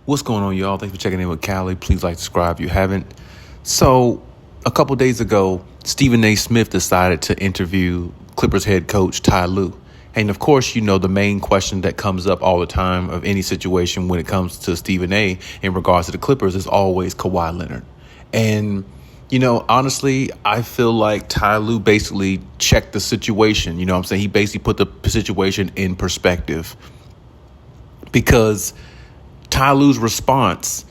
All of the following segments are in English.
What's going on, y'all? Thanks for checking in with Callie. Please subscribe if you haven't. So, a couple days ago, Stephen A. Smith decided to interview Clippers head coach Ty Lue. And of course, the main question that comes up all the time of any situation when it comes to Stephen A. in regards to the Clippers is always Kawhi Leonard. And, honestly, I feel like Ty Lue basically checked the situation. You know what I'm saying? He basically put the situation in perspective because Ty Lue's response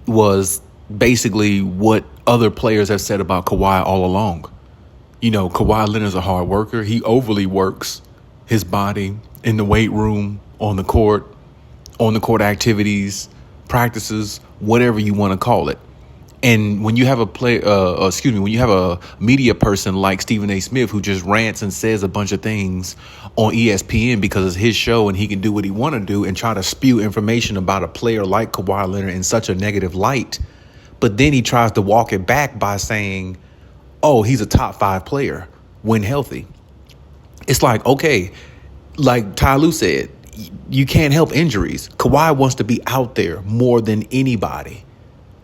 was basically what other players have said about Kawhi all along. Kawhi Leonard's a hard worker. He overly works his body in the weight room, on the court activities, practices, whatever you want to call it. And when you have when you have a media person like Stephen A. Smith who just rants and says a bunch of things on ESPN because it's his show and he can do what he want to do and try to spew information about a player like Kawhi Leonard in such a negative light, but then he tries to walk it back by saying, oh, he's a top 5 player when healthy. It's like, okay, like Ty Lue said, you can't help injuries. Kawhi wants to be out there more than anybody.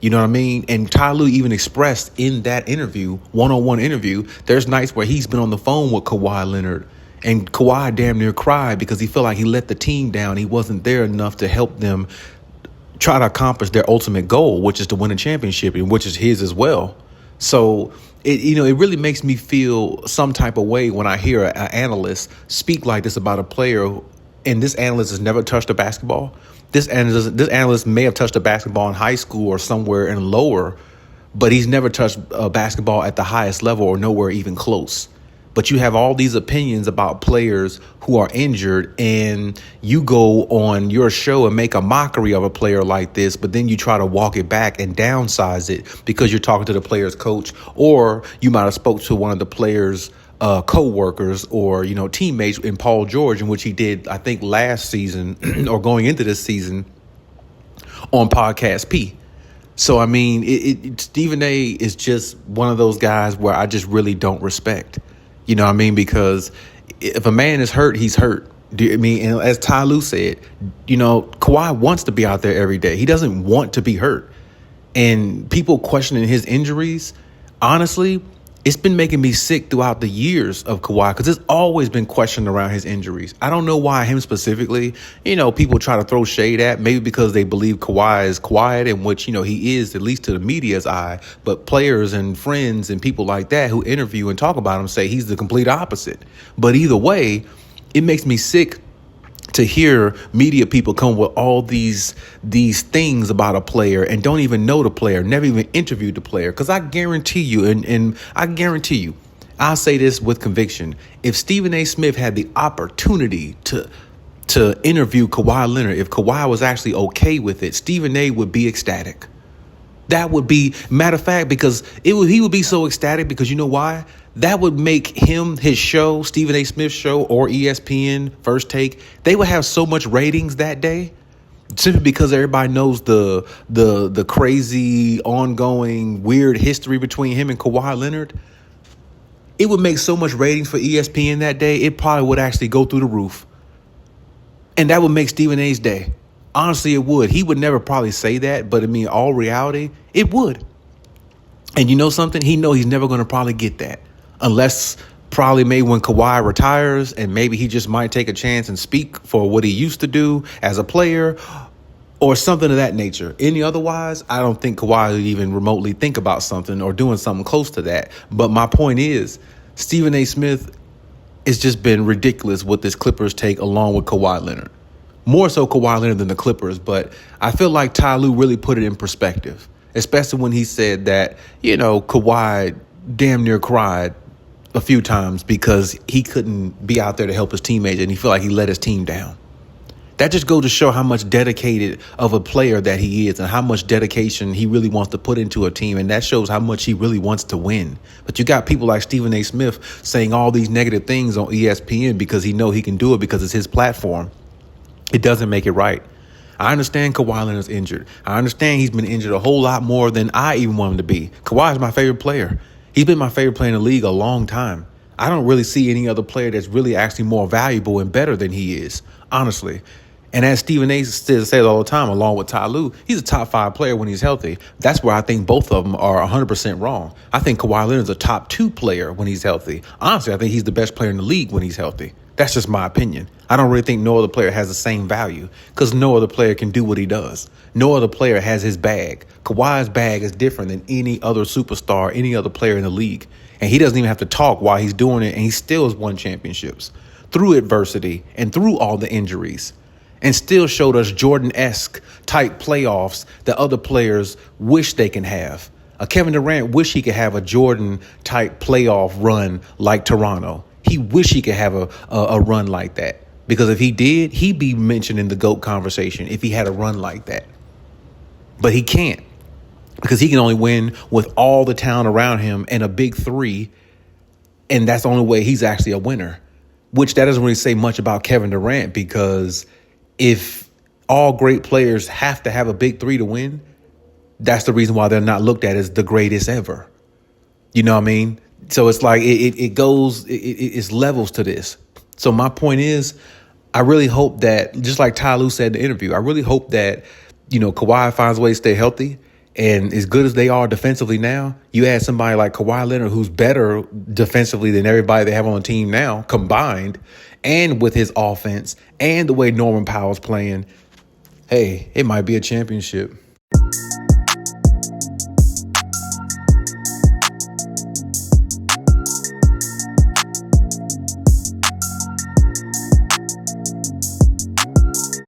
You know what I mean? And Ty Lue even expressed in that interview, one-on-one interview, there's nights where he's been on the phone with Kawhi Leonard and Kawhi damn near cried because he felt like he let the team down. He wasn't there enough to help them try to accomplish their ultimate goal, which is to win a championship, and which is his as well. So it really makes me feel some type of way when I hear an analyst speak like this about a player, and this analyst has never touched a basketball. This analyst may have touched a basketball in high school or somewhere in lower, but he's never touched a basketball at the highest level or nowhere even close. But you have all these opinions about players who are injured, and you go on your show and make a mockery of a player like this, but then you try to walk it back and downsize it because you're talking to the player's coach, or you might have spoke to one of the player's co-workers or, teammates in Paul George, in which he did, I think, last season or going into this season on Podcast P. So, I mean, Stephen A. is just one of those guys where I just really don't respect. You know what I mean? Because if a man is hurt, he's hurt. And as Ty Lue said, Kawhi wants to be out there every day. He doesn't want to be hurt. And people questioning his injuries, honestly, it's been making me sick throughout the years of Kawhi because there's always been question around his injuries. I don't know why him specifically. People try to throw shade at, maybe because they believe Kawhi is quiet, in which, he is, at least to the media's eye. But players and friends and people like that who interview and talk about him say he's the complete opposite. But either way, it makes me sick to hear media people come with all these things about a player and don't even know the player, never even interviewed the player. Because I guarantee you, and I guarantee you, I'll say this with conviction, if Stephen A. Smith had the opportunity to interview Kawhi Leonard, if Kawhi was actually okay with it, Stephen A. would be ecstatic. That would be, matter of fact, because he would be so ecstatic because you know why? That would make him, his show, Stephen A. Smith's show, or ESPN, First Take, they would have so much ratings that day simply because everybody knows the crazy, ongoing, weird history between him and Kawhi Leonard. It would make so much ratings for ESPN that day, it probably would actually go through the roof. And that would make Stephen A.'s day. Honestly, it would. He would never probably say that, but all reality, it would. And you know something? He know he's never going to probably get that. Unless probably maybe when Kawhi retires and maybe he just might take a chance and speak for what he used to do as a player or something of that nature. Otherwise, I don't think Kawhi would even remotely think about something or doing something close to that. But my point is, Stephen A. Smith has just been ridiculous with this Clippers take along with Kawhi Leonard. More so Kawhi Leonard than the Clippers, but I feel like Ty Lue really put it in perspective, especially when he said that, Kawhi damn near cried a few times because he couldn't be out there to help his teammates and he felt like he let his team down. That just goes to show how much dedicated of a player that he is and how much dedication he really wants to put into a team. And that shows how much he really wants to win. But you got people like Stephen A. Smith saying all these negative things on ESPN because he know he can do it because it's his platform. It doesn't make it right. I understand Kawhi Leonard's injured. I understand he's been injured a whole lot more than I even want him to be. Kawhi is my favorite player. He's been my favorite player in the league a long time. I don't really see any other player that's really actually more valuable and better than he is, honestly. And as Stephen A. says all the time, along with Ty Lue, he's a top 5 player when he's healthy. That's where I think both of them are 100% wrong. I think Kawhi Leonard's a top 2 player when he's healthy. Honestly, I think he's the best player in the league when he's healthy. That's just my opinion. I don't really think no other player has the same value because no other player can do what he does. No other player has his bag. Kawhi's bag is different than any other superstar, any other player in the league. And he doesn't even have to talk while he's doing it, and he still has won championships through adversity and through all the injuries, and still showed us Jordan-esque type playoffs that other players wish they can have. Kevin Durant wish he could have a Jordan type playoff run like Toronto. He wish he could have a run like that, because if he did, he'd be mentioned in the GOAT conversation if he had a run like that. But he can't, because he can only win with all the talent around him and a big 3. And that's the only way he's actually a winner, which that doesn't really say much about Kevin Durant, because if all great players have to have a big 3 to win, that's the reason why they're not looked at as the greatest ever. You know what I mean? So it's like it's levels to this. So my point is, I really hope that, just like Ty Lue said in the interview, I really hope that, Kawhi finds a way to stay healthy. And as good as they are defensively now, you add somebody like Kawhi Leonard, who's better defensively than everybody they have on the team now combined, and with his offense and the way Norman Powell's playing, hey, it might be a championship.